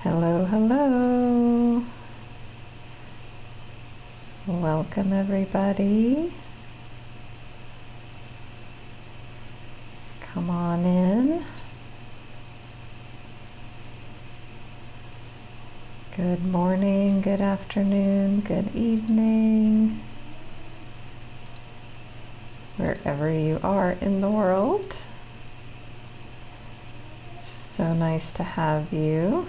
Hello, hello. Welcome, everybody. Come on in. Good morning, good afternoon, good evening, wherever you are in the world. So nice to have you.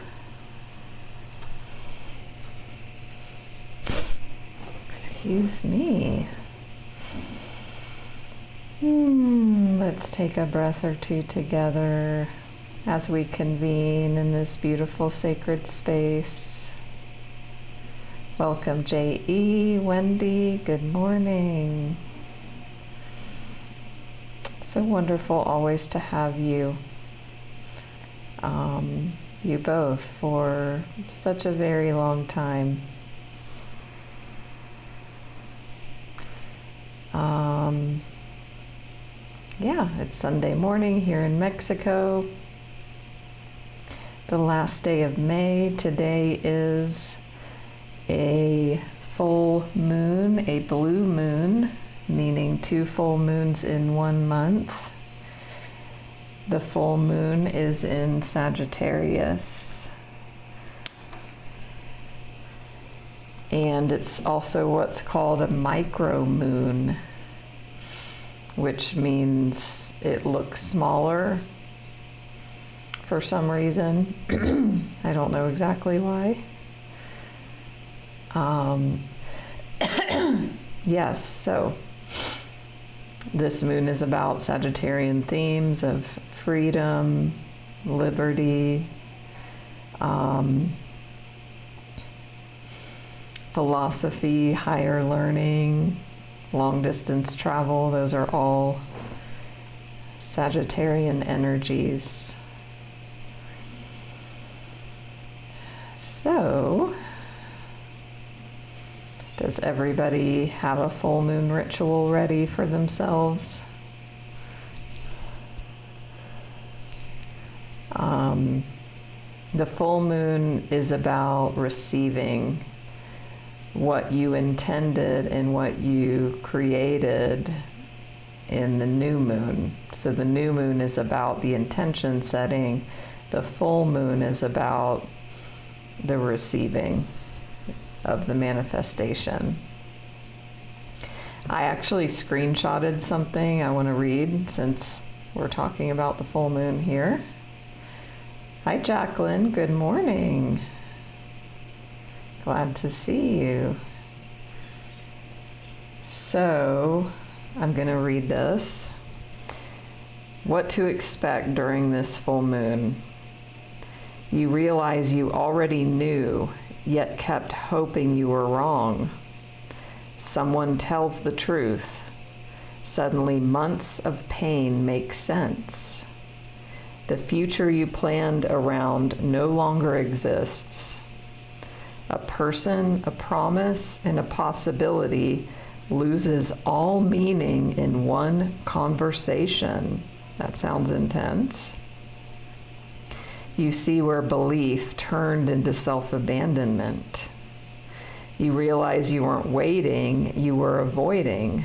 Excuse me. Let's take a breath or two together as we convene in this beautiful sacred space. Welcome, J.E., Wendy, good morning. So wonderful always to have you. You both for such a very long time. Yeah, it's Sunday morning here in Mexico. The last day of May. Today is a full moon, a blue moon, meaning 2 full moons in 1 month. The full moon is in Sagittarius. And it's also what's called a micro moon, which means it looks smaller for some reason. I don't know exactly why. Yes, so this moon is about Sagittarian themes of freedom, liberty, philosophy, higher learning, long distance travel. Those are all Sagittarian energies. So, does everybody have a full moon ritual ready for themselves? The full moon is about receiving what you intended and what you created in the new moon. So the new moon is about the intention setting. The full moon is about the receiving of the manifestation. I actually screenshotted something I want to read since we're talking about the full moon here. Hi, Jacqueline. Good morning. Glad to see you. So, I'm going to read this. What to expect during this full moon. You realize you already knew, yet kept hoping you were wrong. Someone tells the truth. Suddenly, months of pain make sense. The future you planned around no longer exists. A person, a promise, and a possibility loses all meaning in one conversation. That sounds intense. You see where belief turned into self-abandonment. You realize you weren't waiting, you were avoiding.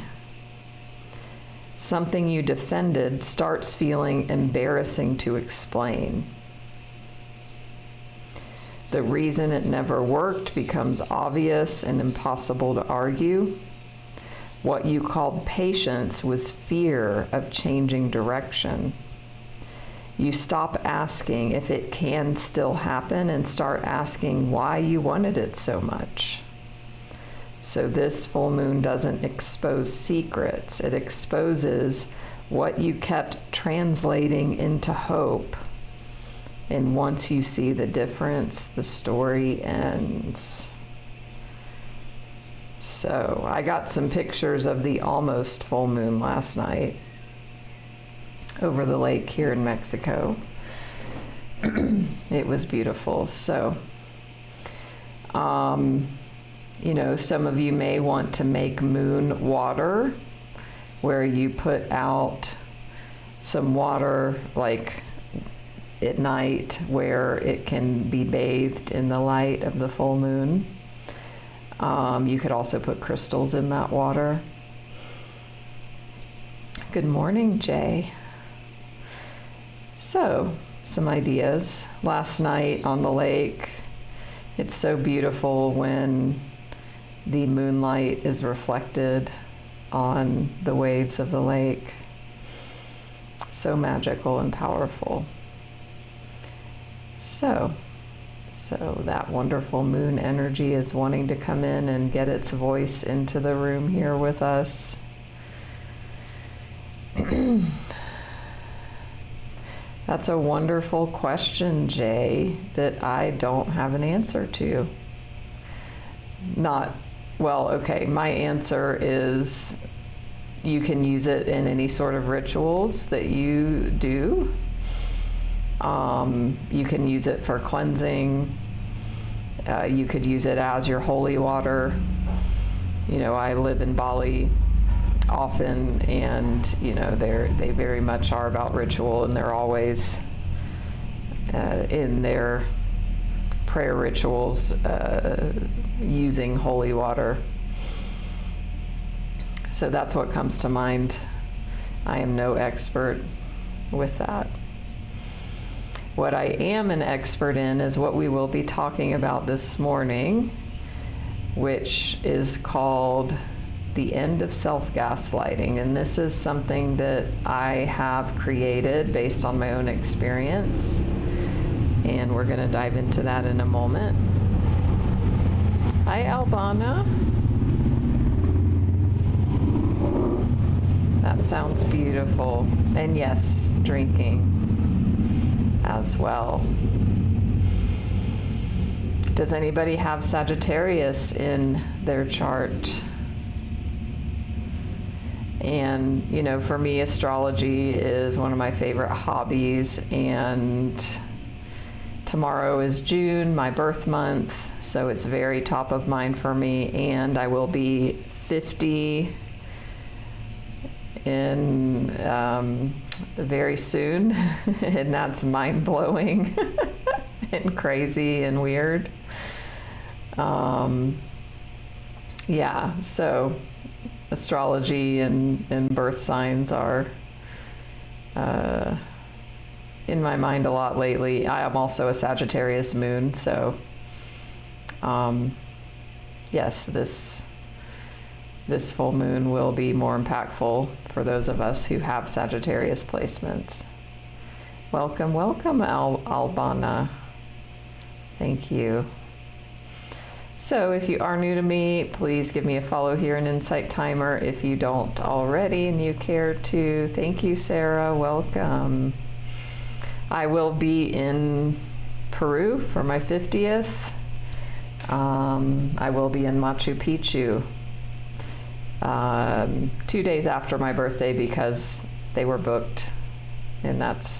Something you defended starts feeling embarrassing to explain. The reason it never worked becomes obvious and impossible to argue. What you called patience was fear of changing direction. You stop asking if it can still happen and start asking why you wanted it so much. So this full moon doesn't expose secrets. It exposes what you kept translating into hope. And once you see the difference, the story ends. So I got some pictures of the almost full moon last night over the lake here in Mexico. It was beautiful. So, you know, some of you may want to make moon water, where you put out some water, like at night, where it can be bathed in the light of the full moon. You could also put crystals in that water. Good morning, Jay. So, some ideas. Last night on the lake, it's so beautiful when the moonlight is reflected on the waves of the lake. So magical and powerful. So that wonderful moon energy is wanting to come in and get its voice into the room here with us. That's a wonderful question, Jay, that I don't have an answer to. My answer is you can use it in any sort of rituals that you do. You can use it for cleansing. You could use it as your holy water. I live in Bali often, and they very much are about ritual, and they're always in their prayer rituals using holy water. So that's what comes to mind. I am no expert with that. What I am an expert in is what we will be talking about this morning, which is called the end of self-gaslighting. And this is something that I have created based on my own experience. And we're going to dive into that in a moment. Hi, Albana. That sounds beautiful. And yes, drinking as well. Does anybody have Sagittarius in their chart? And, for me, astrology is one of my favorite hobbies, and tomorrow is June, my birth month, so it's very top of mind for me, and I will be 50 in very soon, and that's mind-blowing and crazy and weird. So astrology and birth signs are in my mind a lot lately. I am also a Sagittarius moon, so yes, this full moon will be more impactful for those of us who have Sagittarius placements. Welcome, Albana. Thank you. So if you are new to me, please give me a follow here in Insight Timer if you don't already and you care to. Thank you, Sarah. Welcome. I will be in Peru for my 50th. I will be in Machu Picchu 2 days after my birthday because they were booked, and that's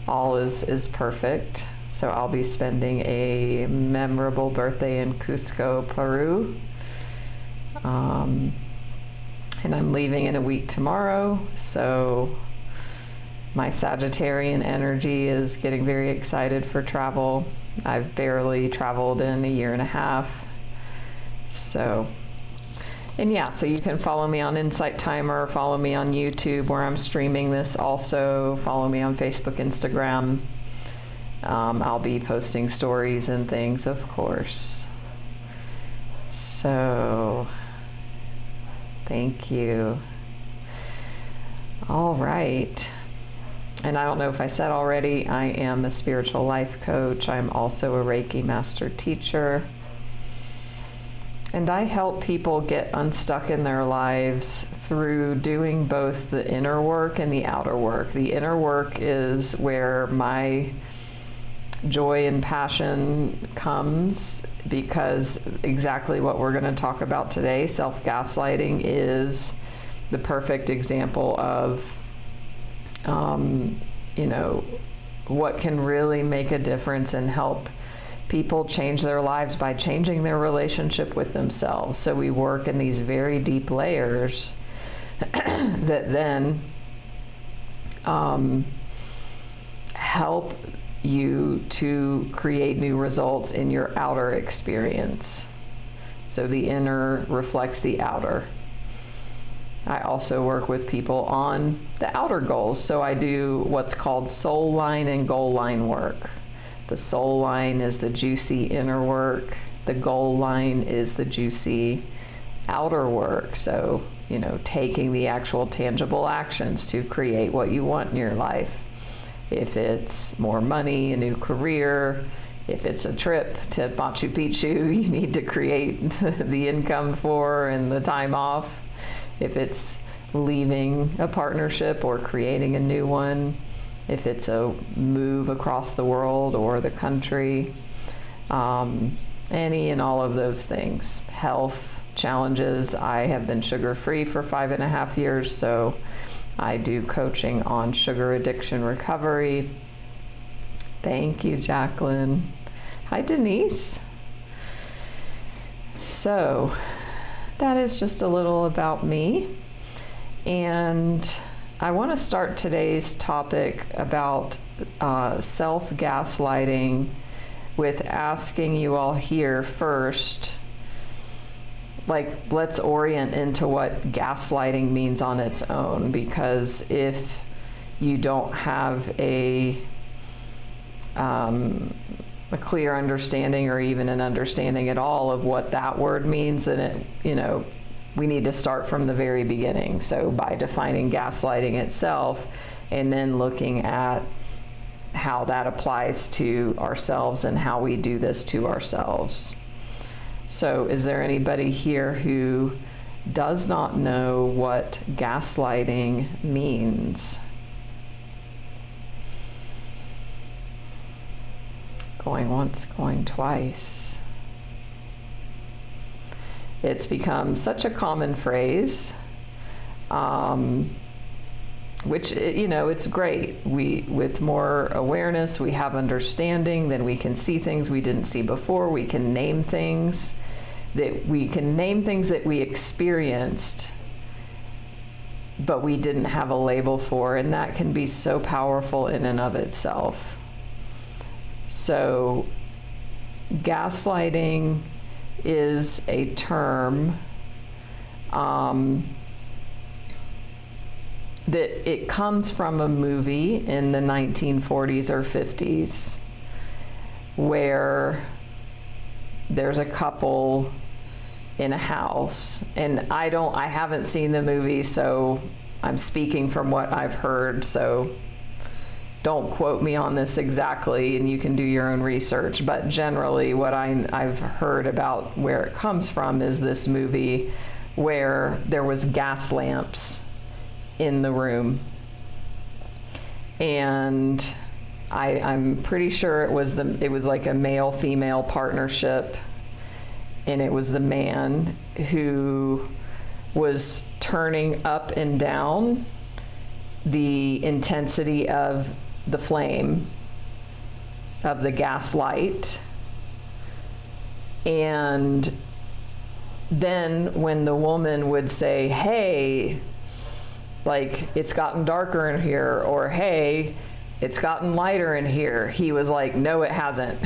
all is perfect. So I'll be spending a memorable birthday in Cusco, Peru. And I'm leaving in a week tomorrow, so my Sagittarian energy is getting very excited for travel. I've barely traveled in a year and a half. So you can follow me on Insight Timer, follow me on YouTube where I'm streaming this also, follow me on Facebook, Instagram. I'll be posting stories and things, of course. So, thank you. All right. And I don't know if I said already, I am a spiritual life coach. I'm also a Reiki master teacher. And I help people get unstuck in their lives through doing both the inner work and the outer work. The inner work is where my joy and passion comes, because exactly what we're going to talk about today, self-gaslighting, is the perfect example of what can really make a difference and help people change their lives by changing their relationship with themselves. So we work in these very deep layers that then help you to create new results in your outer experience. So the inner reflects the outer. I also work with people on the outer goals. So I do what's called soul line and goal line work. The soul line is the juicy inner work. The goal line is the juicy outer work. So, taking the actual tangible actions to create what you want in your life. If it's more money, a new career, if it's a trip to Machu Picchu, you need to create the income for and the time off. If it's leaving a partnership or creating a new one, if it's a move across the world or the country, any and all of those things. Health challenges. I have been sugar-free for 5.5 years, so I do coaching on sugar addiction recovery. Thank you, Jacqueline. Hi, Denise. So that is just a little about me. And I want to start today's topic about self-gaslighting with asking you all here first, let's orient into what gaslighting means on its own, because if you don't have a clear understanding or even an understanding at all of what that word means, then we need to start from the very beginning. So by defining gaslighting itself and then looking at how that applies to ourselves and how we do this to ourselves. So is there anybody here who does not know what gaslighting means? Going once, going twice. It's become such a common phrase, which, it's great. With more awareness, we have understanding, then we can see things we didn't see before. We can name things that we experienced, but we didn't have a label for, and that can be so powerful in and of itself. So gaslighting is a term that it comes from a movie in the 1940s or 50s where there's a couple in a house, and I haven't seen the movie, so I'm speaking from what I've heard, so don't quote me on this exactly, and you can do your own research, but generally what I've heard about where it comes from is this movie where there was gas lamps in the room, and I'm pretty sure it was like a male-female partnership, and it was the man who was turning up and down the intensity of the flame of the gas light. And then when the woman would say, hey, it's gotten darker in here, or hey, it's gotten lighter in here, he was like, no, it hasn't.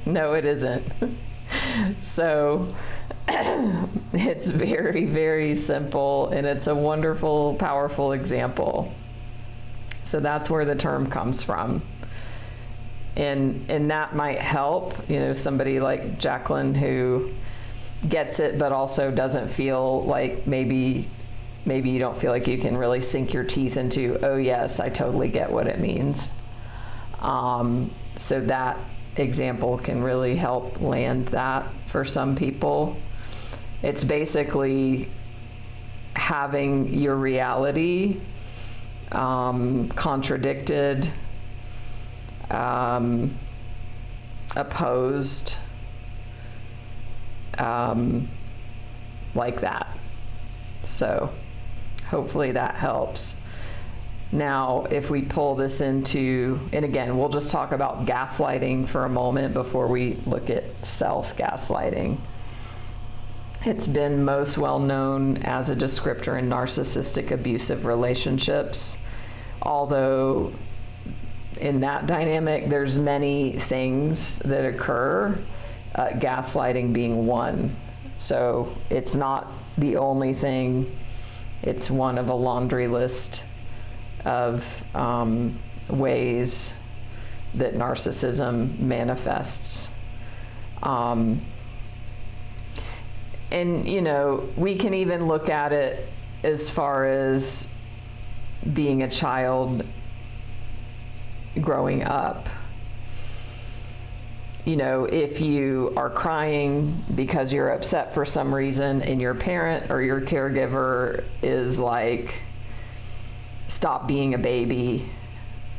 No, it isn't. So it's very, very simple, and it's a wonderful, powerful example. So that's where the term comes from. And that might help, somebody like Jacqueline who gets it, but also doesn't feel like maybe you don't feel like you can really sink your teeth into, oh yes, I totally get what it means. So that example can really help land that for some people. It's basically having your reality contradicted, opposed, like that. So hopefully that helps. Now, if we pull this into, and again, we'll just talk about gaslighting for a moment before we look at self-gaslighting. It's been most well known as a descriptor in narcissistic abusive relationships, although in that dynamic, there's many things that occur, gaslighting being one. So it's not the only thing, it's one of a laundry list of ways that narcissism manifests. And, you know, we can even look at it as far as being a child growing up. You know, if you are crying because you're upset for some reason and your parent or your caregiver is like, stop being a baby,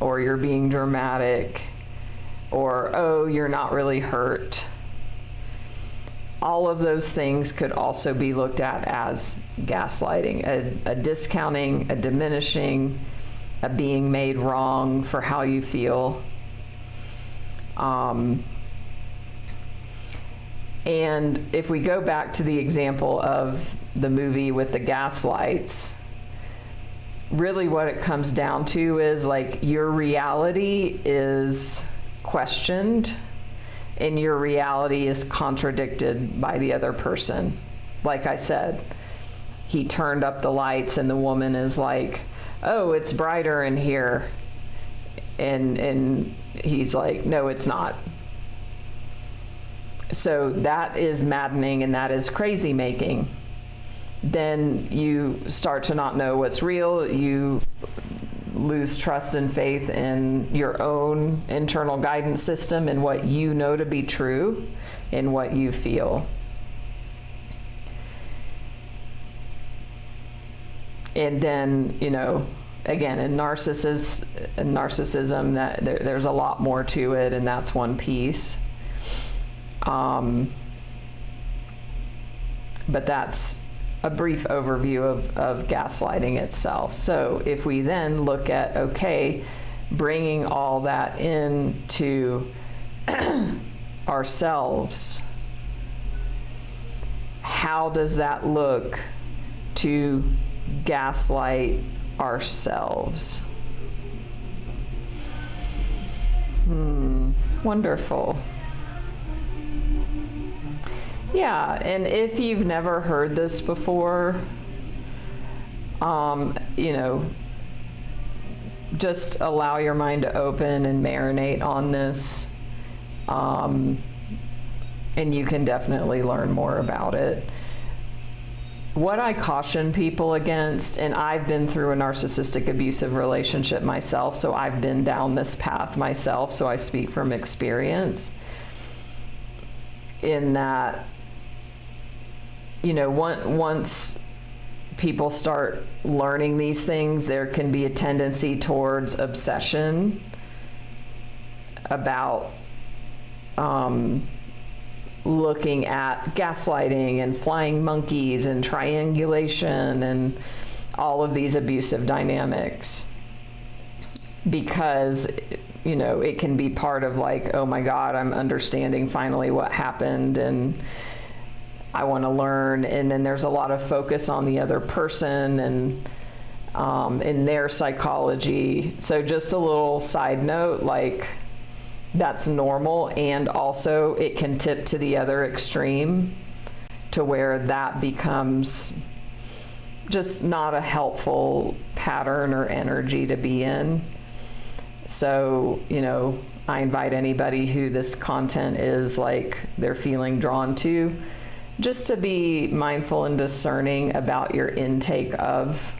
or you're being dramatic, or, oh, you're not really hurt. All of those things could also be looked at as gaslighting, a discounting, a diminishing, a being made wrong for how you feel. And if we go back to the example of the movie with the gaslights, really what it comes down to is like your reality is questioned and your reality is contradicted by the other person. Like I said, he turned up the lights and the woman is like, oh, it's brighter in here. And he's like, no, it's not. So that is maddening and that is crazy making. Then you start to not know what's real. You lose trust and faith in your own internal guidance system and what you know to be true and what you feel. And then, you know, again, in narcissism, that there's a lot more to it, and that's one piece. But that's a brief overview of gaslighting itself. So if we then look at, okay, bringing all that into ourselves, how does that look to gaslight ourselves? Wonderful. Yeah, and if you've never heard this before, you know, just allow your mind to open and marinate on this, and you can definitely learn more about it. What I caution people against, and I've been through a narcissistic abusive relationship myself, so I've been down this path myself, so I speak from experience, in that, you know, once people start learning these things, there can be a tendency towards obsession about looking at gaslighting and flying monkeys and triangulation and all of these abusive dynamics, because, you know, it can be part of like, oh my God, I'm understanding finally what happened and I want to learn. And then there's a lot of focus on the other person and in their psychology. So just a little side note, like, that's normal, and also it can tip to the other extreme to where that becomes just not a helpful pattern or energy to be in. So, you know, I invite anybody who this content is like they're feeling drawn to, just to be mindful and discerning about your intake of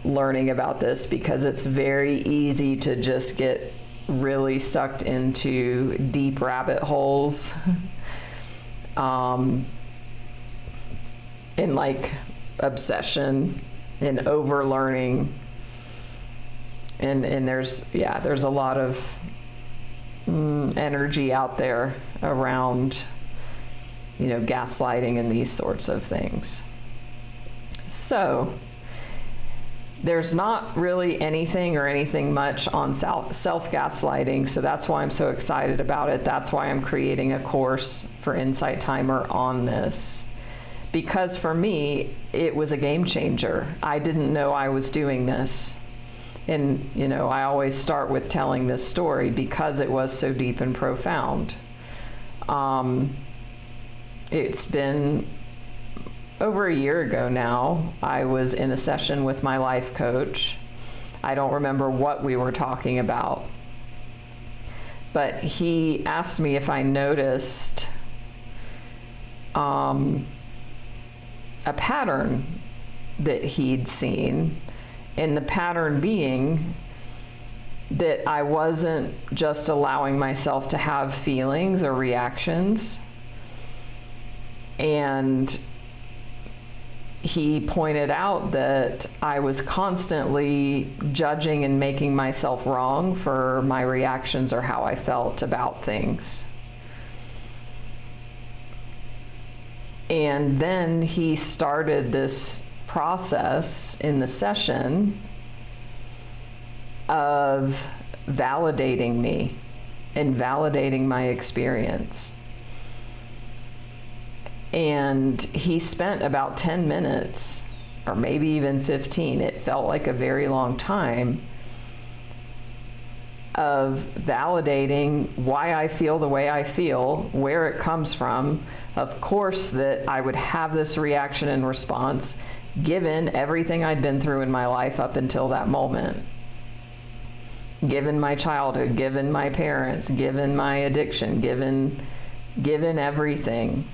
learning about this, because it's very easy to just get really sucked into deep rabbit holes in like obsession and over learning, and there's a lot of energy out there around, you know, gaslighting and these sorts of things. So there's not really anything much on self-gaslighting, so that's why I'm so excited about it. That's why I'm creating a course for Insight Timer on this, because for me, it was a game changer. I didn't know I was doing this. And, I always start with telling this story because it was so deep and profound. It's been over a year ago now. I was in a session with my life coach. I don't remember what we were talking about, but he asked me if I noticed a pattern that he'd seen, and the pattern being that I wasn't just allowing myself to have feelings or reactions. And he pointed out that I was constantly judging and making myself wrong for my reactions or how I felt about things. And then he started this process in the session of validating me and validating my experience. And he spent about 10 minutes, or maybe even 15, it felt like a very long time, of validating why I feel the way I feel, where it comes from. Of course that I would have this reaction and response given everything I'd been through in my life up until that moment. Given my childhood, given my parents, given my addiction, given everything,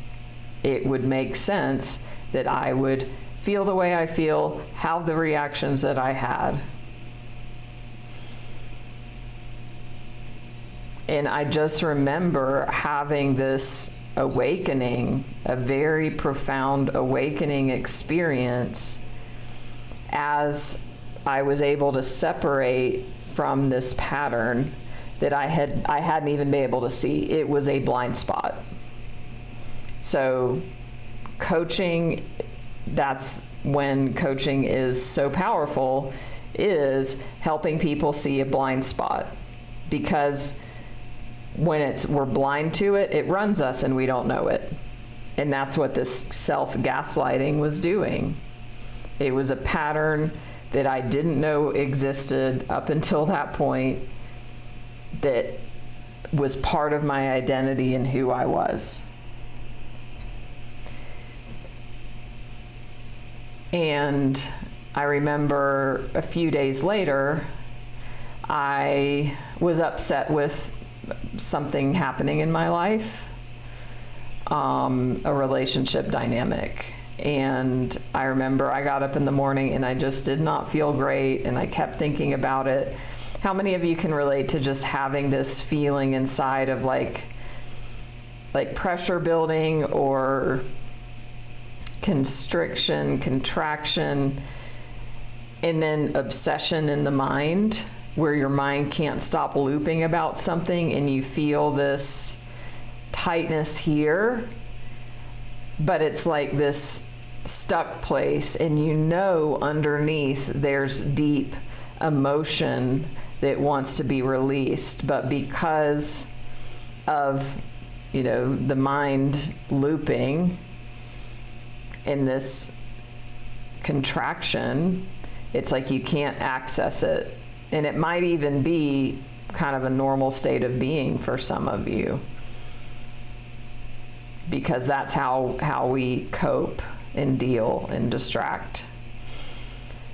it would make sense that I would feel the way I feel, have the reactions that I had. And I just remember having this awakening, a very profound awakening experience, as I was able to separate from this pattern that I hadn't even been able to see. It was a blind spot. So coaching, that's when coaching is so powerful, is helping people see a blind spot. Because when we're blind to it, it runs us and we don't know it. And that's what this self-gaslighting was doing. It was a pattern that I didn't know existed up until that point, that was part of my identity and who I was. And I remember a few days later, I was upset with something happening in my life, a relationship dynamic. And I remember I got up in the morning and I just did not feel great, and I kept thinking about it. How many of you can relate to just having this feeling inside of like pressure building or constriction, contraction, and then obsession in the mind, where your mind can't stop looping about something and you feel this tightness here, but it's like this stuck place, and underneath there's deep emotion that wants to be released, but because of the mind looping in this contraction, it's like you can't access it. And it might even be kind of a normal state of being for some of you, because that's how we cope and deal and distract.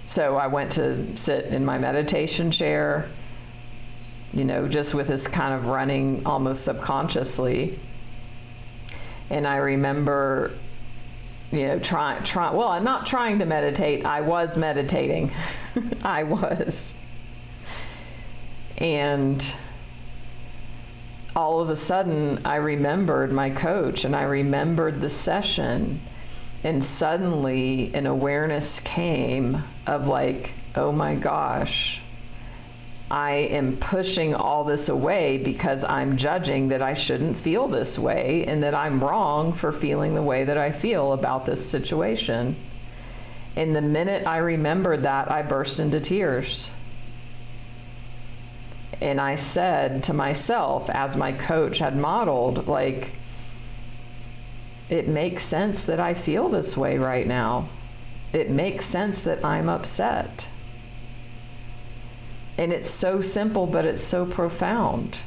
So I went to sit in my meditation chair, just with this kind of running almost subconsciously. And I remember, I'm not trying to meditate. I was meditating. I was. And all of a sudden, I remembered my coach and I remembered the session. And suddenly an awareness came of like, oh my gosh, I am pushing all this away because I'm judging that I shouldn't feel this way and that I'm wrong for feeling the way that I feel about this situation. And the minute I remembered that, I burst into tears. And I said to myself, as my coach had modeled, like, it makes sense that I feel this way right now. It makes sense that I'm upset. And it's so simple, but it's so profound.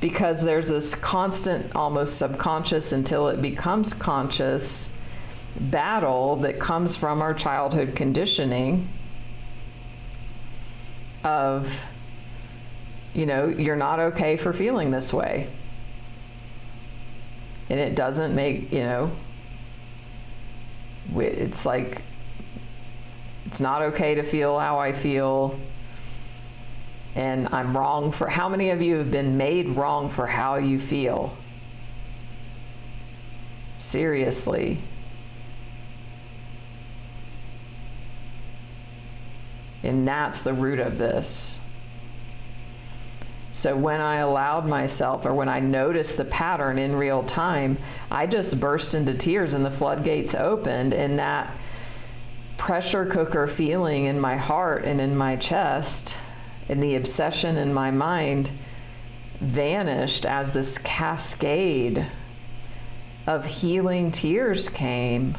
Because there's this constant, almost subconscious until it becomes conscious, battle that comes from our childhood conditioning of, you're not okay for feeling this way. And it doesn't make, it's like, it's not okay to feel how I feel. And I'm wrong for, how many of you have been made wrong for how you feel? Seriously. And that's the root of this. So when I allowed myself, or when I noticed the pattern in real time, I just burst into tears and the floodgates opened, and that pressure cooker feeling in my heart and in my chest, and the obsession in my mind vanished as this cascade of healing tears came.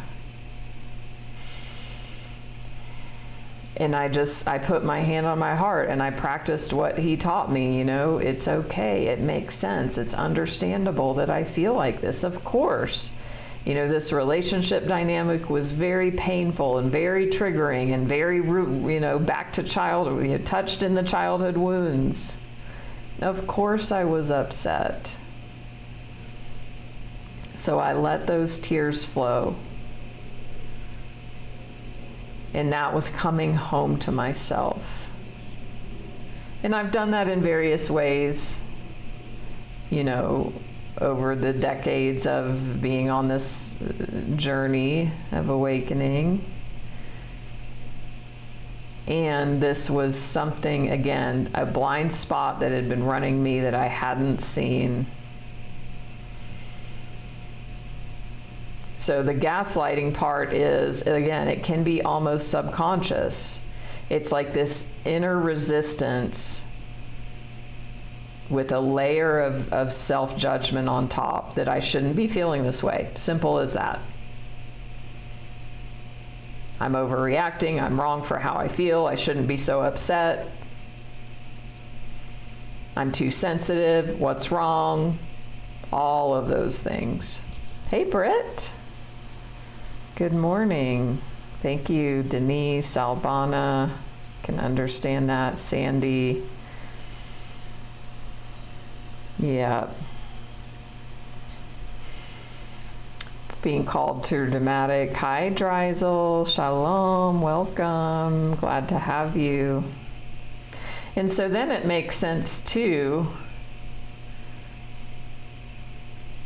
And I put my hand on my heart and I practiced what he taught me, it's okay, it makes sense, it's understandable that I feel like this, of course. This relationship dynamic was very painful and very triggering and very, back to childhood, touched in the childhood wounds. Of course I was upset. So I let those tears flow. And that was coming home to myself. And I've done that in various ways, over the decades of being on this journey of awakening. And this was something, again, a blind spot that had been running me that I hadn't seen. So the gaslighting part is, again, it can be almost subconscious. It's like this inner resistance with a layer of self-judgment on top that I shouldn't be feeling this way. Simple as that. I'm overreacting. I'm wrong for how I feel. I shouldn't be so upset. I'm too sensitive. What's wrong? All of those things. Hey, Britt. Good morning. Thank you, Denise, Albana. Can understand that. Sandy. Yeah. Being called too dramatic. Hi, Dreisel. Shalom. Welcome. Glad to have you. And so then it makes sense too,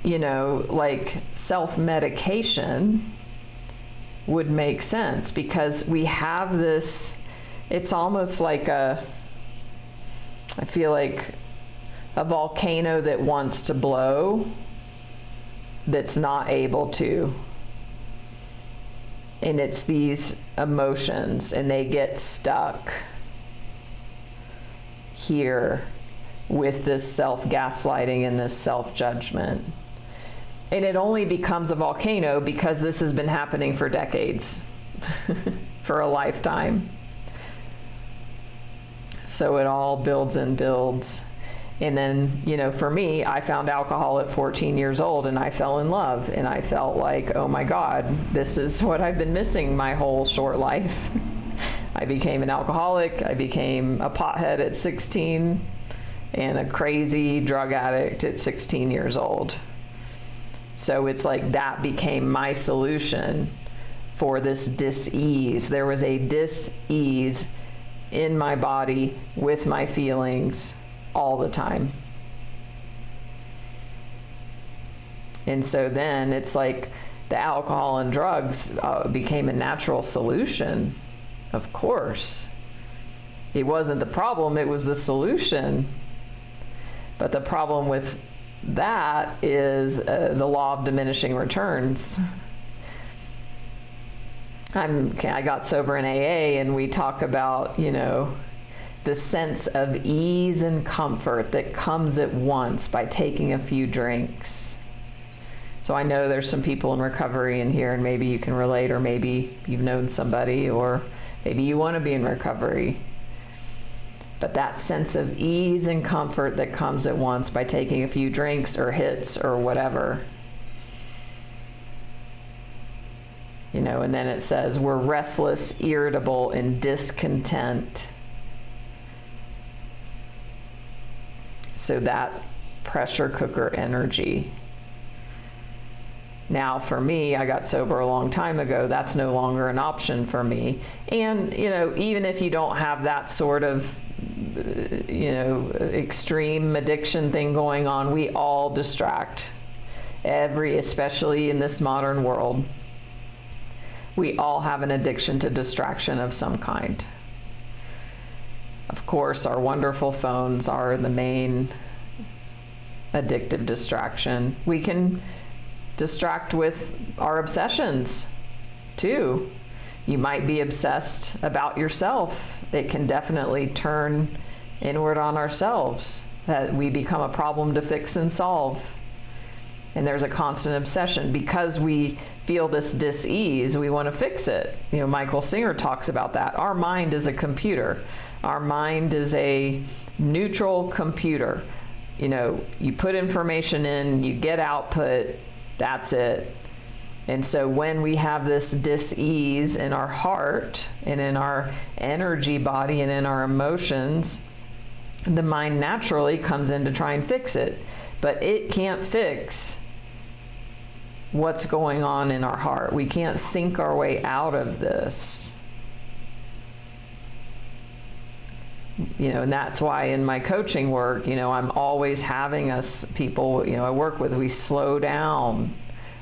like self-medication would make sense because we have this, it's almost like I feel like a volcano that wants to blow that's not able to. And it's these emotions and they get stuck here with this self-gaslighting and this self-judgment. And it only becomes a volcano because this has been happening for decades, for a lifetime. So it all builds and builds. And then, for me, I found alcohol at 14 years old and I fell in love and I felt like, oh my God, this is what I've been missing my whole short life. I became an alcoholic. I became a pothead at 16 and a crazy drug addict at 16 years old. So it's like that became my solution for this dis-ease. There was a dis-ease in my body with my feelings all the time. And so then it's like the alcohol and drugs became a natural solution. Of course. It wasn't the problem, it was the solution. But the problem with that is the law of diminishing returns. I got sober in AA and we talk about, the sense of ease and comfort that comes at once by taking a few drinks. So I know there's some people in recovery in here and maybe you can relate, or maybe you've known somebody, or maybe you want to be in recovery. But that sense of ease and comfort that comes at once by taking a few drinks or hits or whatever. You know, and then it says we're restless, irritable, and discontent. So that pressure cooker energy. Now for me, I got sober a long time ago, that's no longer an option for me. And, you know, even if you don't have that sort of, you know, extreme addiction thing going on, we all distract. Especially in this modern world. We all have an addiction to distraction of some kind. Of course, our wonderful phones are the main addictive distraction. We can distract with our obsessions too. You might be obsessed about yourself. It can definitely turn inward on ourselves, that we become a problem to fix and solve. And there's a constant obsession because we feel this dis-ease, we want to fix it. You know, Michael Singer talks about that. Our mind is a computer. Our mind is a neutral computer. You know, you put information in, you get output, that's it. And so when we have this dis-ease in our heart and in our energy body and in our emotions, the mind naturally comes in to try and fix it. But it can't fix what's going on in our heart. We can't think our way out of this. You know, and that's why in my coaching work, you know, I'm always having us, people, you know, I work with, we slow down.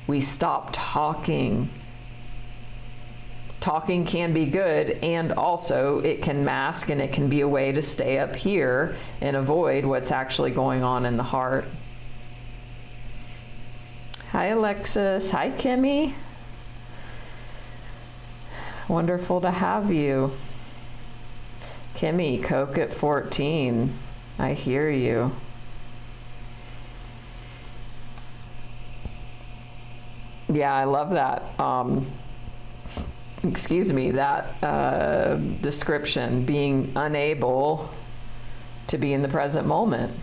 We stop talking. Talking can be good, and also it can mask and it can be a way to stay up here and avoid what's actually going on in the heart. Hi, Alexis. Hi, Kimmy. Wonderful to have you. Kimmy, Coke at 14. I hear you. Yeah, I love that. Excuse me, that description, being unable to be in the present moment.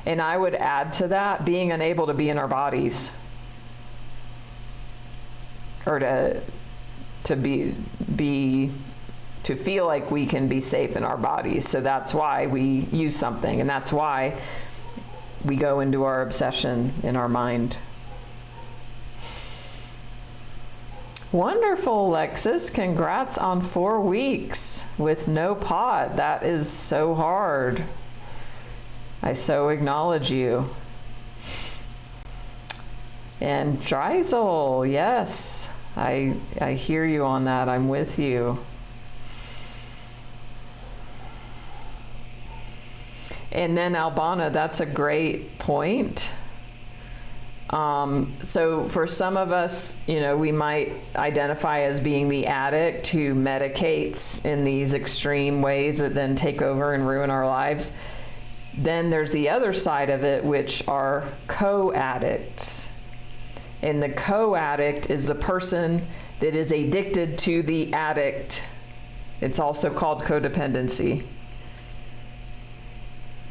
And I would add to that, being unable to be in our bodies, or to feel like we can be safe in our bodies. So that's why we use something, and that's why we go into our obsession in our mind. Wonderful, Alexis. Congrats on 4 weeks with no pot. That is so hard. I so acknowledge you. And Dreisel, yes, I hear you on that. I'm with you. And then Albana, that's a great point. So for some of us, you know, we might identify as being the addict who medicates in these extreme ways that then take over and ruin our lives. Then there's the other side of it, which are co-addicts. And the co-addict is the person that is addicted to the addict. It's also called codependency.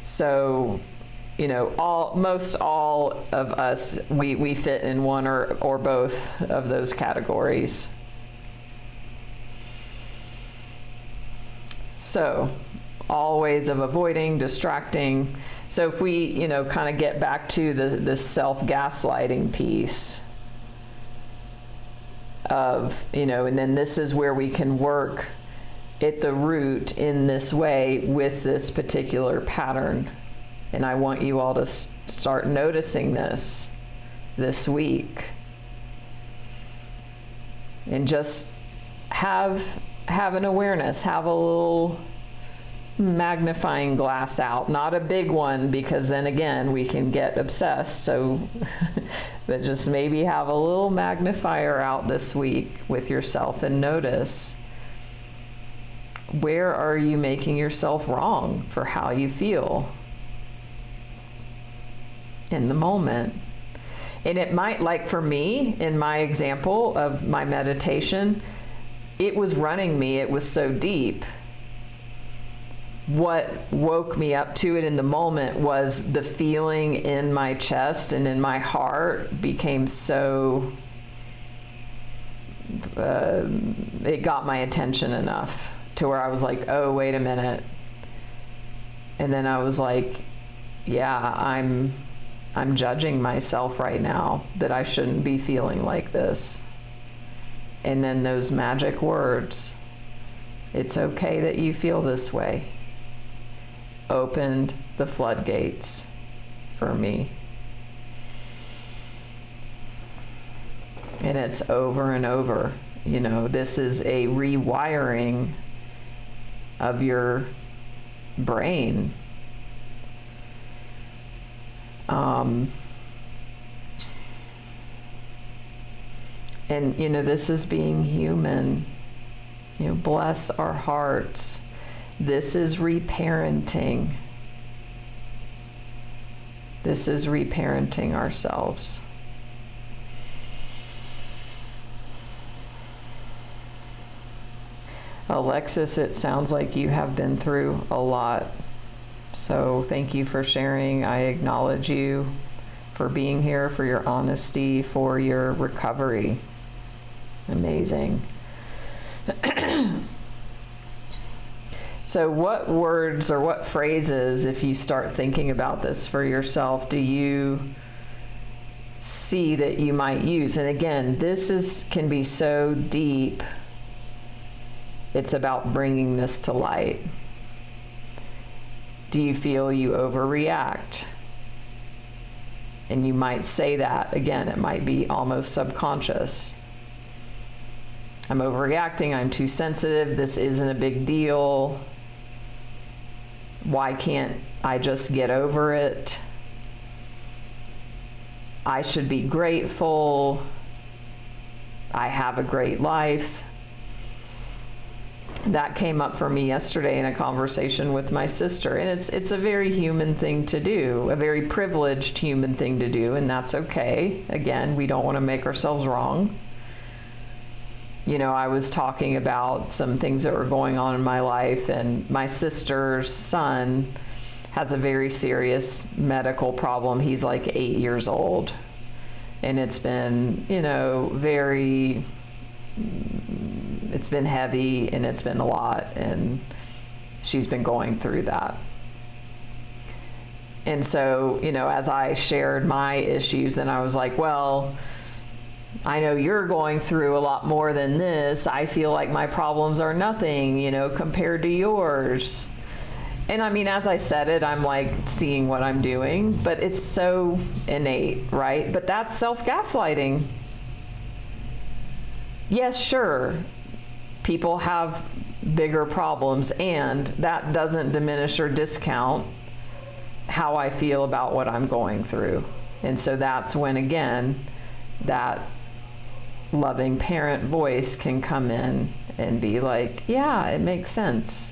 So, you know, most all of us, we fit in one or both of those categories. So, all ways of avoiding, distracting. So if we, you know, kind of get back to the self-gaslighting piece of, you know, and then this is where we can work at the root in this way with this particular pattern. And I want you all to start noticing this week. And just have an awareness, have a little magnifying glass out, not a big one, because then again we can get obsessed. So but just maybe have a little magnifier out this week with yourself and notice, where are you making yourself wrong for how you feel in the moment? And it might, like for me, in my example of my meditation, it was running me, it was so deep. what woke me up to it in the moment was the feeling in my chest and in my heart became so, it got my attention enough to where I was like, oh, wait a minute. And then I was like, yeah, I'm judging myself right now that I shouldn't be feeling like this. And then those magic words, it's okay that you feel this way, opened the floodgates for me. And it's over and over. You know, this is a rewiring of your brain. And, you know, this is being human. You know, bless our hearts. This is reparenting. This is reparenting ourselves. Alexis, it sounds like you have been through a lot. So thank you for sharing. I acknowledge you for being here, for your honesty, for your recovery. Amazing. So what words or what phrases, if you start thinking about this for yourself, do you see that you might use? And again, can be so deep. It's about bringing this to light. Do you feel you overreact? And you might say that, again, it might be almost subconscious. I'm overreacting, I'm too sensitive, this isn't a big deal. Why can't I just get over it? I should be grateful. I have a great life. That came up for me yesterday in a conversation with my sister, and it's a very human thing to do, a very privileged human thing to do, and that's okay. Again, we don't want to make ourselves wrong. You know, I was talking about some things that were going on in my life, and my sister's son has a very serious medical problem. He's like 8 years old, and it's been, you know, it's been heavy and it's been a lot, and she's been going through that. And so, you know, as I shared my issues, then I was like, well, I know you're going through a lot more than this. I feel like my problems are nothing, you know, compared to yours. And I mean, as I said it, I'm like seeing what I'm doing, but it's so innate, right? But that's self-gaslighting. Yes, sure, people have bigger problems, and that doesn't diminish or discount how I feel about what I'm going through. And so that's when, again, that loving parent voice can come in and be like, yeah, it makes sense.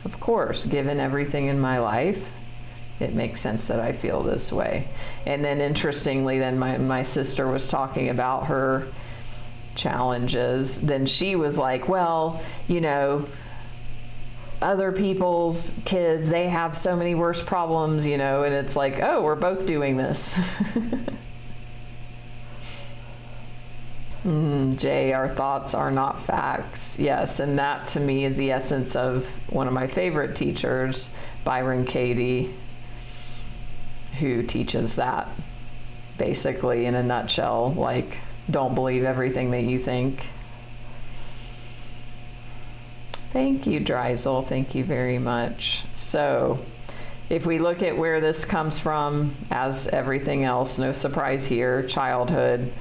Of course, given everything in my life, it makes sense that I feel this way. And then interestingly, then my sister was talking about her challenges. Then she was like, well, you know, other people's kids, they have so many worse problems, you know, and it's like, oh, we're both doing this. Jay, our thoughts are not facts. Yes, and that to me is the essence of one of my favorite teachers, Byron Katie, who teaches that basically in a nutshell, like, don't believe everything that you think. Thank you, Dreisel. Thank you very much. So if we look at where this comes from, as everything else, no surprise here, childhood.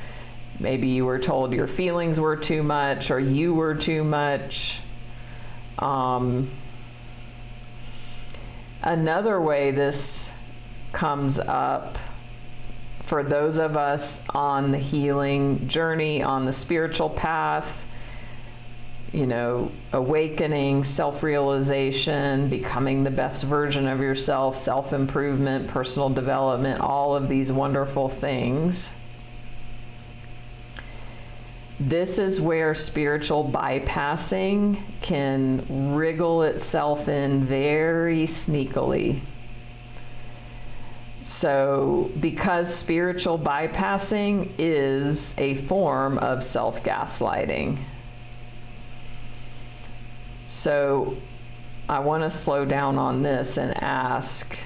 Maybe you were told your feelings were too much, or you were too much. Another way this comes up for those of us on the healing journey, on the spiritual path, you know, awakening, self-realization, becoming the best version of yourself, self-improvement, personal development, all of these wonderful things. This is where spiritual bypassing can wriggle itself in very sneakily. So, because spiritual bypassing is a form of self-gaslighting. So, I want to slow down on this and ask,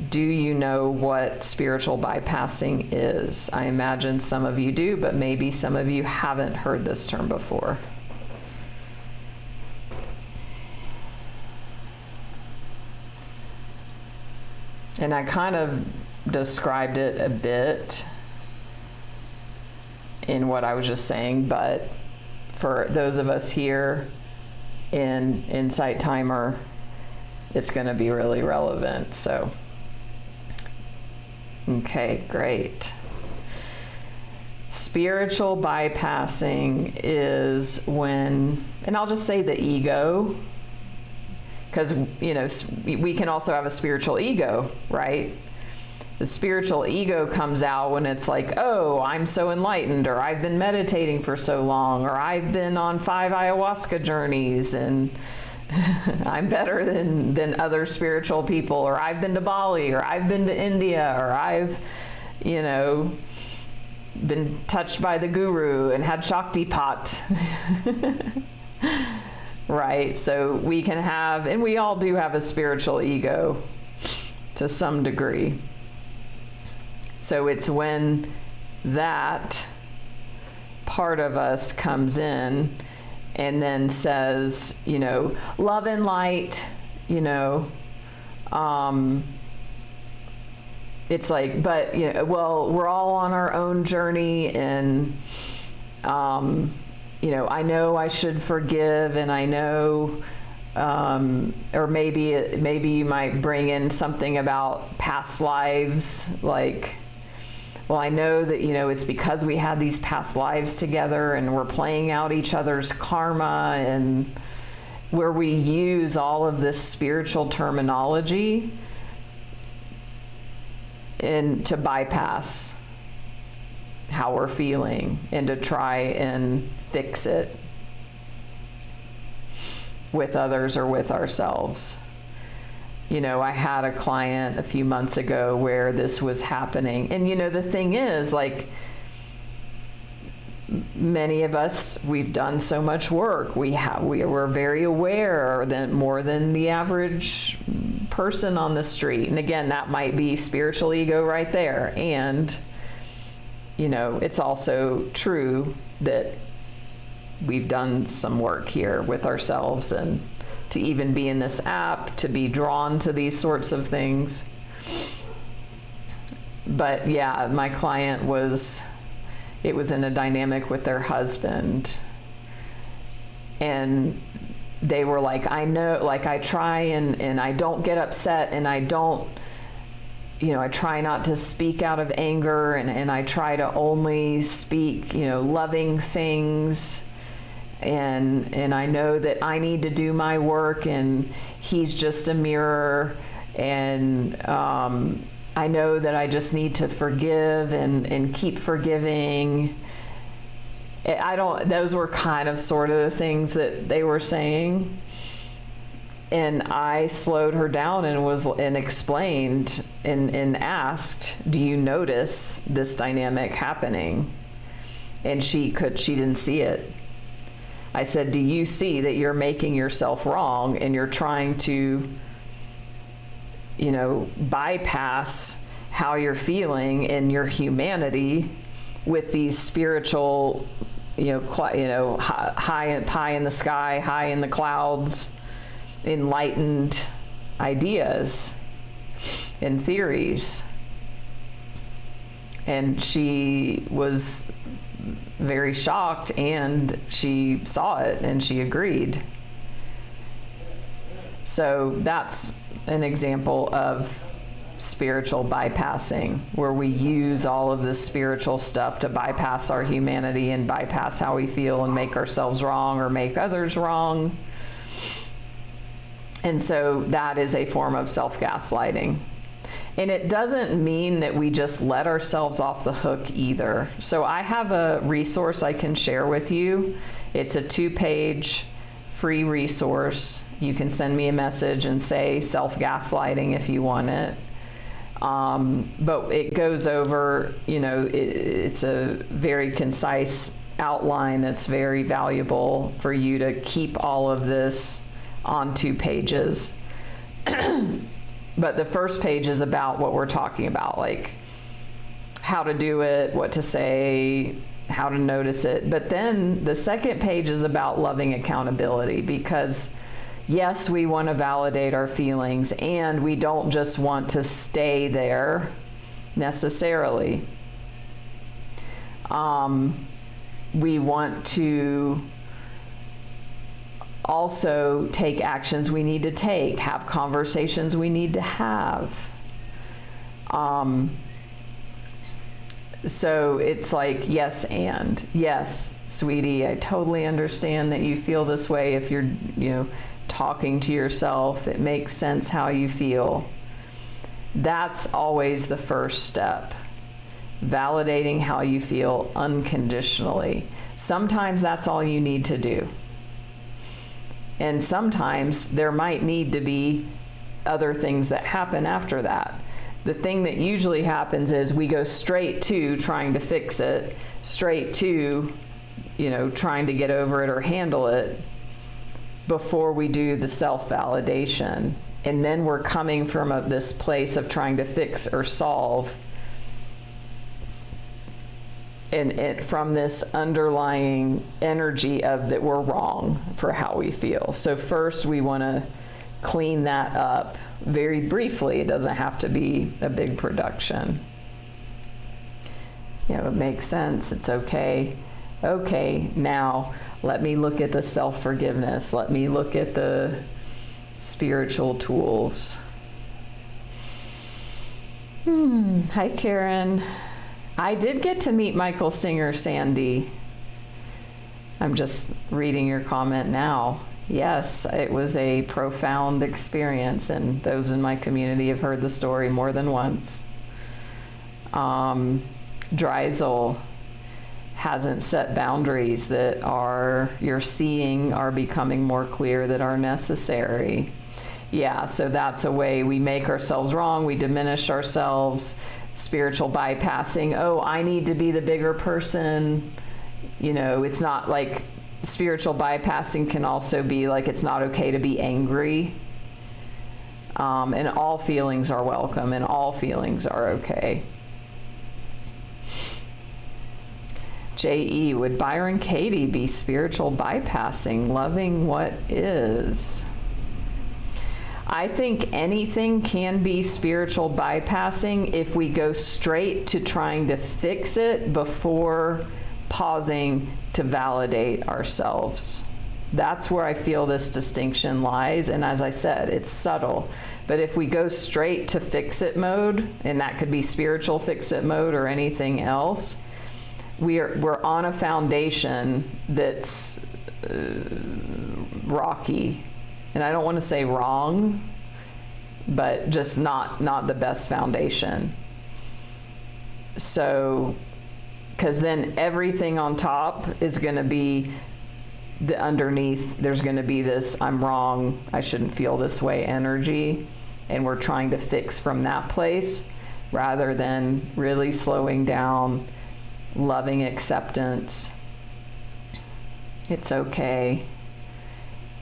do you know what spiritual bypassing is? I imagine some of you do, but maybe some of you haven't heard this term before. And I kind of described it a bit in what I was just saying, but for those of us here in Insight Timer, it's going to be really relevant. So, okay, great. Spiritual bypassing is when, and I'll just say the ego, because, you know, we can also have a spiritual ego, right? The spiritual ego comes out when it's like, oh, I'm so enlightened, or I've been meditating for so long, or I've been on 5 ayahuasca journeys and I'm better than other spiritual people, or I've been to Bali, or I've been to India, or I've, you know, been touched by the guru and had Shaktipat. Right? So we can have, and we all do have a spiritual ego to some degree. So it's when that part of us comes in and then says, you know, love and light, you know, it's like, but, you know, well, we're all on our own journey, and, you know I should forgive, and I know, or maybe you might bring in something about past lives, like, well, I know that, you know, it's because we had these past lives together and we're playing out each other's karma, and where we use all of this spiritual terminology and to bypass how we're feeling and to try and fix it with others or with ourselves. You know, I had a client a few months ago where this was happening. And, you know, the thing is, like, many of us, we've done so much work. We're very aware more than the average person on the street. And again, that might be spiritual ego right there. And, you know, it's also true that we've done some work here with ourselves, and to even be in this app, to be drawn to these sorts of things. But yeah, my client it was in a dynamic with their husband, and they were like, I know, like, I try and I don't get upset, and I don't, you know, I try not to speak out of anger, and I try to only speak, you know, loving things. And I know that I need to do my work, and he's just a mirror, and I know that I just need to forgive and keep forgiving. Those were kind of sort of the things that they were saying. And I slowed her down and explained and asked, do you notice this dynamic happening? And she didn't see it. I said, do you see that you're making yourself wrong, and you're trying to, you know, bypass how you're feeling in your humanity with these spiritual, high in the sky, high in the clouds, enlightened ideas and theories. And she was very shocked, and she saw it, and she agreed. So that's an example of spiritual bypassing, where we use all of this spiritual stuff to bypass our humanity and bypass how we feel and make ourselves wrong or make others wrong. And so that is a form of self-gaslighting. And it doesn't mean that we just let ourselves off the hook either. So I have a resource I can share with you. It's a 2-page free resource. You can send me a message and say self-gaslighting if you want it. But it goes over, it's a very concise outline that's very valuable for you to keep all of this on 2 pages. But the first page is about what we're talking about, like how to do it, what to say, how to notice it. But then the second page is about loving accountability, because yes, we want to validate our feelings, and we don't just want to stay there necessarily. We want to also take actions we need to take, have conversations we need to have. So it's like yes and. Yes, sweetie, I totally understand that you feel this way. If you're, talking to yourself, it makes sense how you feel. That's always the first step. Validating how you feel unconditionally. Sometimes that's all you need to do. And sometimes there might need to be other things that happen after that. The thing that usually happens is we go straight to trying to fix it, straight to, trying to get over it or handle it before we do the self-validation. And then we're coming from this place of trying to fix or solve, and from this underlying energy of that we're wrong for how we feel. So first we want to clean that up very briefly. It doesn't have to be a big production. It makes sense. It's okay. Okay, now let me look at the self-forgiveness. Let me look at the spiritual tools. Hi, Karen. I did get to meet Michael Singer, Sandy. I'm just reading your comment now. Yes, it was a profound experience, and those in my community have heard the story more than once. Dreisel hasn't set boundaries that you're seeing are becoming more clear, that are necessary. Yeah, so that's a way we make ourselves wrong, we diminish ourselves. Spiritual bypassing, I need to be the bigger person. It's not like spiritual bypassing can also be like it's not okay to be angry. And all feelings are welcome and all feelings are okay. J.E., would Byron Katie be spiritual bypassing, loving what is? I think anything can be spiritual bypassing if we go straight to trying to fix it before pausing to validate ourselves. That's where I feel this distinction lies. And as I said, it's subtle. But if we go straight to fix it mode, and that could be spiritual fix it mode or anything else, we're on a foundation that's rocky. And I don't want to say wrong, but just not the best foundation. So, because then everything on top is going to be the underneath. There's going to be this I'm wrong, I shouldn't feel this way energy. And we're trying to fix from that place rather than really slowing down, loving acceptance. It's okay.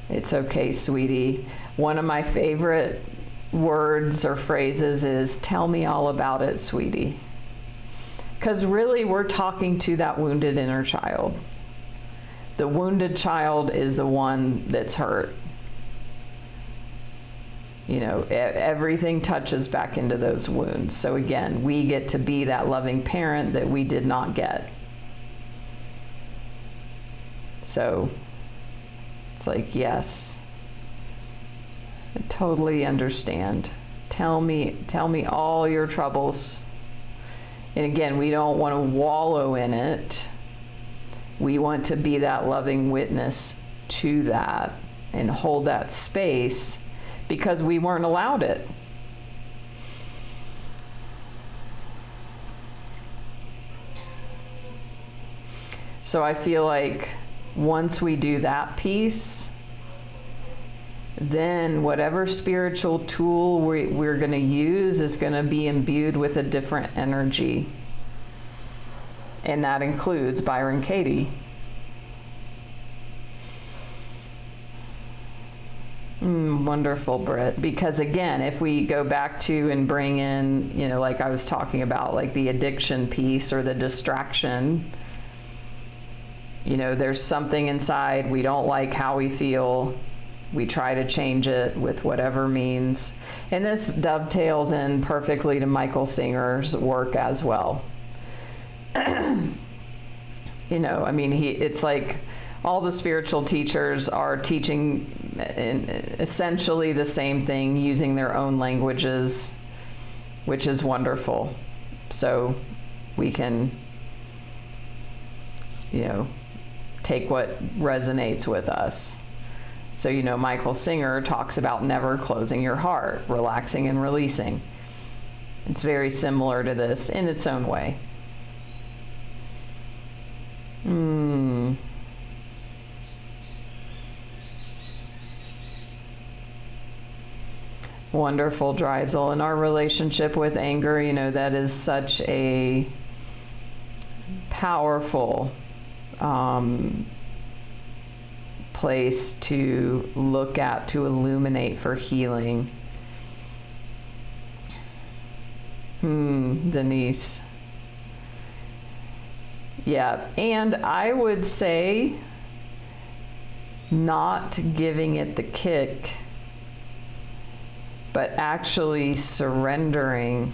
It's okay, sweetie. One of my favorite words or phrases is, tell me all about it, sweetie. Because really we're talking to that wounded inner child. The wounded child is the one that's hurt. Everything touches back into those wounds. So again, we get to be that loving parent that we did not get. So it's like, yes, I totally understand. Tell me all your troubles. And again, we don't want to wallow in it. We want to be that loving witness to that and hold that space because we weren't allowed it. So I feel like once we do that piece, then whatever spiritual tool we're going to use is going to be imbued with a different energy. And that includes Byron Katie. Wonderful, Britt. Because again, if we go back to and bring in, you know, like I was talking about, like the addiction piece or the distraction, you know, there's something inside, we don't like how we feel, we try to change it with whatever means. And this dovetails in perfectly to Michael Singer's work as well. You know, I mean, it's like all the spiritual teachers are teaching essentially the same thing, using their own languages, which is wonderful. So we can, you know, take what resonates with us. So, you know, Michael Singer talks about never closing your heart, relaxing and releasing. It's very similar to this in its own way. Wonderful, Dreisel. In our relationship with anger, you know, that is such a powerful place to look at, to illuminate for healing. Denise. Yeah, and I would say not giving it the kick, but actually surrendering,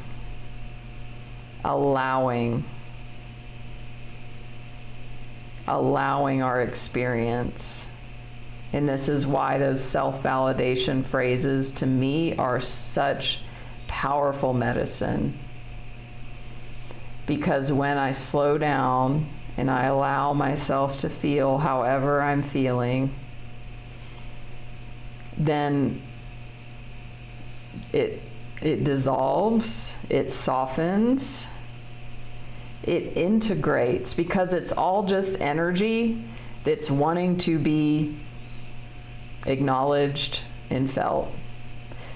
allowing our experience. And this is why those self-validation phrases to me are such powerful medicine. Because when I slow down and I allow myself to feel however I'm feeling, then it dissolves, it softens, it integrates, because it's all just energy that's wanting to be acknowledged and felt.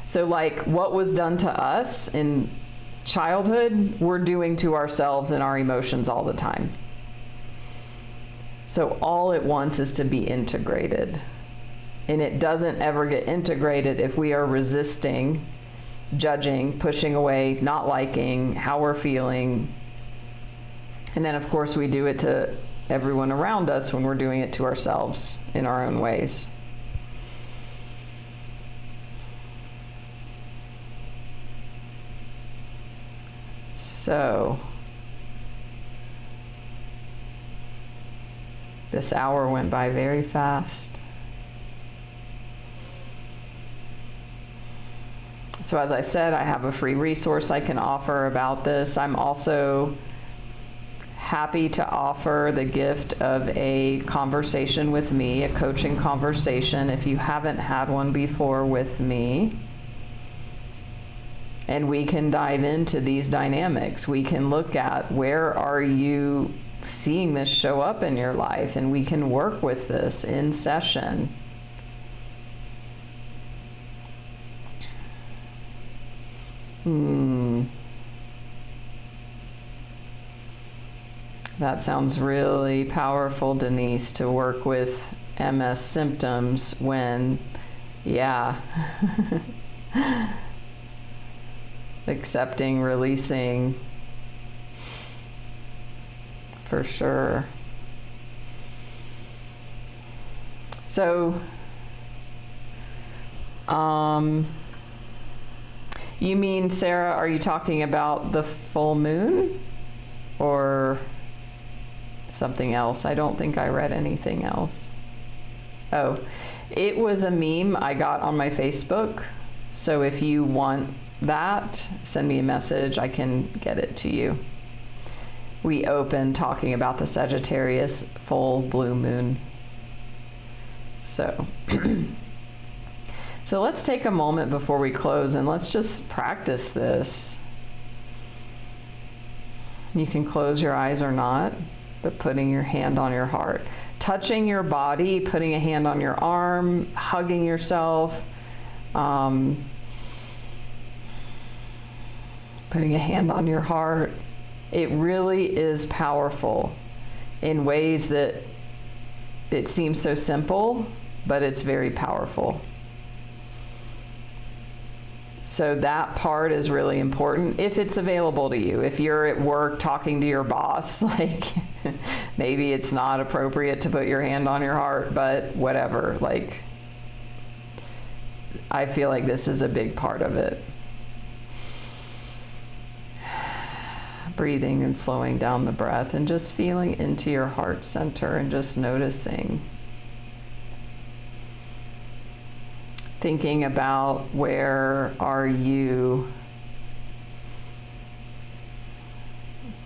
So like what was done to us in childhood, we're doing to ourselves and our emotions all the time. So all it wants is to be integrated. And it doesn't ever get integrated if we are resisting, judging, pushing away, not liking how we're feeling. And then of course we do it to everyone around us when we're doing it to ourselves in our own ways. So this hour went by very fast. So as I said, I have a free resource I can offer about this. I'm also happy to offer the gift of a conversation with me, a coaching conversation, if you haven't had one before with me. And we can dive into these dynamics. We can look at where are you seeing this show up in your life, and we can work with this in session. That sounds really powerful, Denise, to work with MS symptoms when, yeah. Accepting, releasing, for sure. So, you mean, Sarah, are you talking about the full moon or something else? I don't think I read anything else. Oh, it was a meme I got on my Facebook. So if you want that, send me a message. I can get it to you. We opened talking about the Sagittarius full blue moon. So, so let's take a moment before we close and let's just practice this. You can close your eyes or not, but putting your hand on your heart. Touching your body, putting a hand on your arm, hugging yourself, putting a hand on your heart. It really is powerful in ways that it seems so simple, but it's very powerful. So that part is really important if it's available to you. If you're at work talking to your boss, like maybe it's not appropriate to put your hand on your heart, but whatever. Like, I feel like this is a big part of it. Breathing and slowing down the breath and just feeling into your heart center and just noticing. Thinking about where are you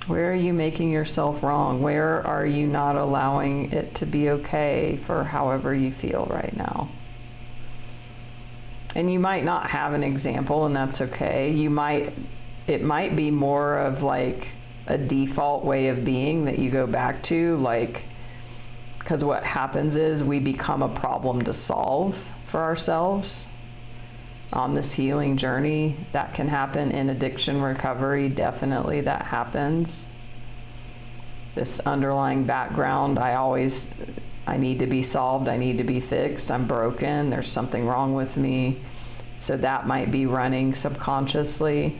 making yourself wrong? Where are you not allowing it to be okay for however you feel right now? And you might not have an example, and that's okay. It might be more of like a default way of being that you go back to, like, because what happens is we become a problem to solve for ourselves on this healing journey. That can happen in addiction recovery. Definitely that happens. This underlying background, I need to be solved, I need to be fixed, I'm broken, there's something wrong with me. So that might be running subconsciously.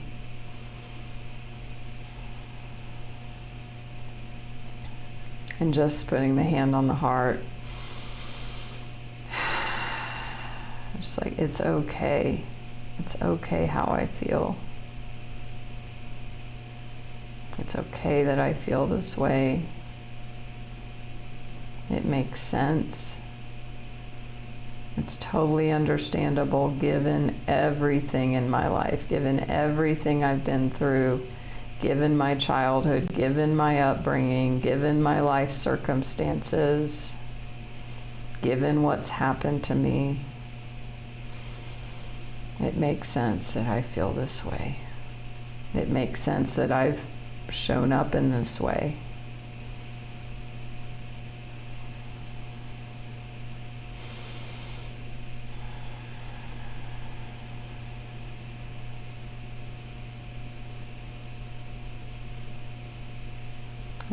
And just putting the hand on the heart. Just like, it's okay. It's okay how I feel. It's okay that I feel this way. It makes sense. It's totally understandable given everything in my life, given everything I've been through, given my childhood, given my upbringing, given my life circumstances, given what's happened to me. It makes sense that I feel this way. It makes sense that I've shown up in this way.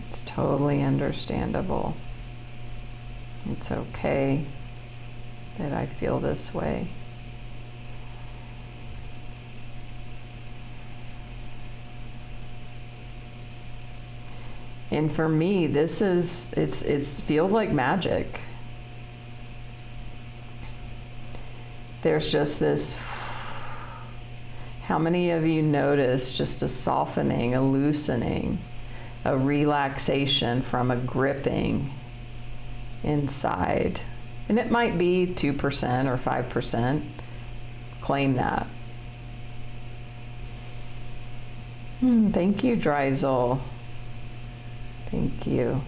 It's totally understandable. It's okay that I feel this way. And for me, it feels like magic. There's just this, how many of you notice just a softening, a loosening, a relaxation from a gripping inside? And it might be 2% or 5%. Claim that. Thank you, Dreisel. Thank you.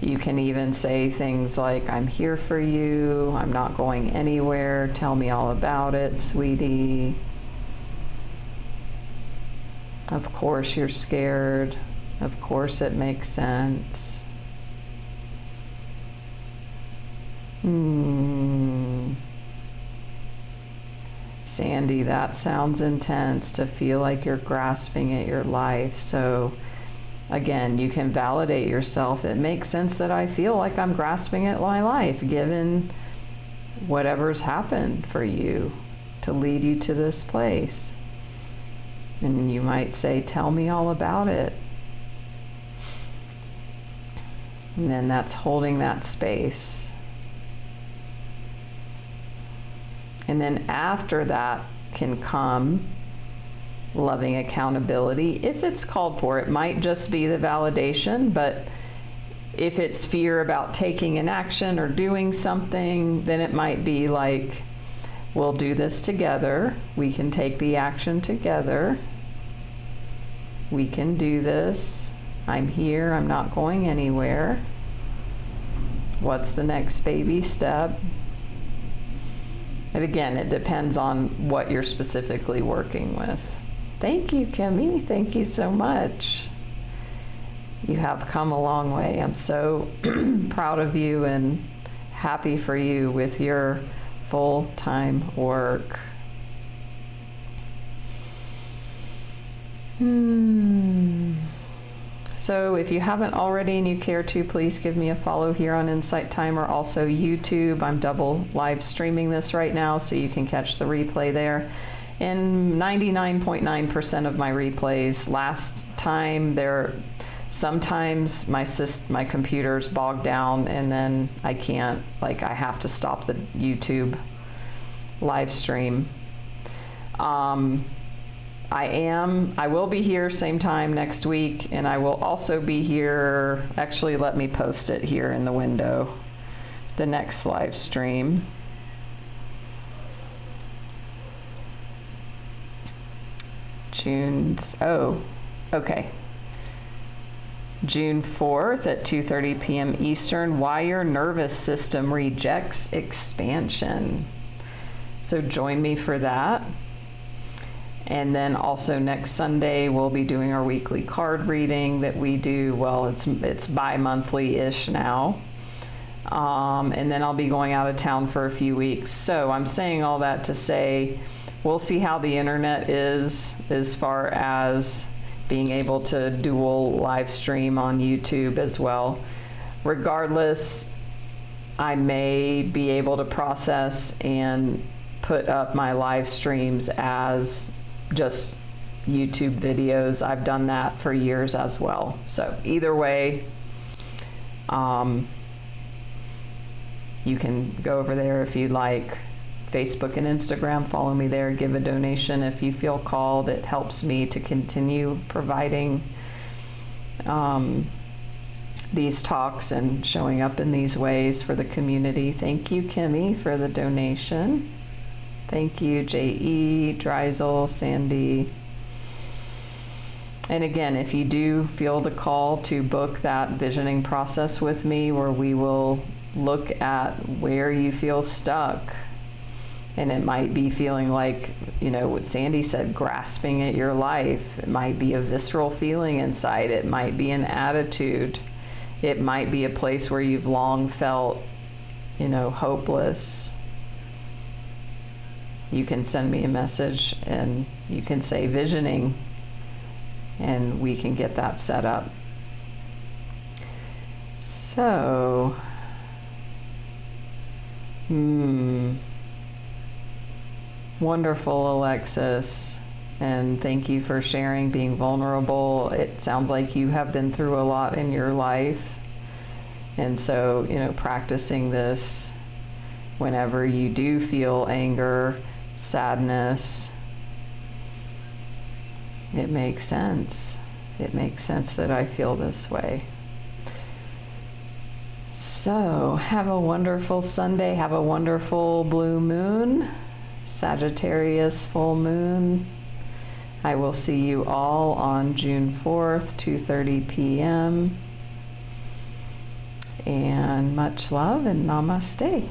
You can even say things like, I'm here for you, I'm not going anywhere, tell me all about it, sweetie. Of course you're scared. Of course it makes sense. Sandy, that sounds intense to feel like you're grasping at your life. So again, you can validate yourself. It makes sense that I feel like I'm grasping at my life, given whatever's happened for you to lead you to this place. And you might say, tell me all about it. And then that's holding that space. And then after that can come loving accountability, if it's called for. It might just be the validation, but if it's fear about taking an action or doing something, then it might be like, we'll do this together. We can take the action together. We can do this. I'm here. I'm not going anywhere. What's the next baby step? And again, it depends on what you're specifically working with. Thank you, Kimmy. Thank you so much. You have come a long way. I'm so proud of you and happy for you with your full-time work. So if you haven't already and you care to, please give me a follow here on Insight Timer, also YouTube. I'm double live streaming this right now, so you can catch the replay there. And 99.9% of my replays, last time sometimes my computer's bogged down and then I can't, like I have to stop the YouTube live stream. I will be here same time next week, and I will also be here, actually let me post it here in the window, the next live stream. June 4th at 2:30 p.m. Eastern, Why Your Nervous System Rejects Expansion. So join me for that. And then also next Sunday, we'll be doing our weekly card reading that we do, well, it's bi-monthly-ish now. And then I'll be going out of town for a few weeks. So I'm saying all that to say, we'll see how the internet is as far as being able to dual live stream on YouTube as well. Regardless, I may be able to process and put up my live streams as just YouTube videos. I've done that for years as well. So either way, you can go over there if you'd like. Facebook and Instagram, follow me there, give a donation if you feel called. It helps me to continue providing these talks and showing up in these ways for the community. Thank you, Kimmy, for the donation. Thank you, J.E., Dreisel, Sandy. And again, if you do feel the call to book that visioning process with me, where we will look at where you feel stuck, and it might be feeling like, you know, what Sandy said, grasping at your life. It might be a visceral feeling inside. It might be an attitude. It might be a place where you've long felt, you know, hopeless. You can send me a message and you can say visioning, and we can get that set up. So, wonderful, Alexis, and thank you for sharing, being vulnerable. It sounds like you have been through a lot in your life, and so, you know, practicing this whenever you do feel anger, sadness, it makes sense. It makes sense that I feel this way. So, have a wonderful Sunday. Have a wonderful blue moon, Sagittarius full moon. I will see you all on June 4th, 2:30 p.m. And much love and namaste.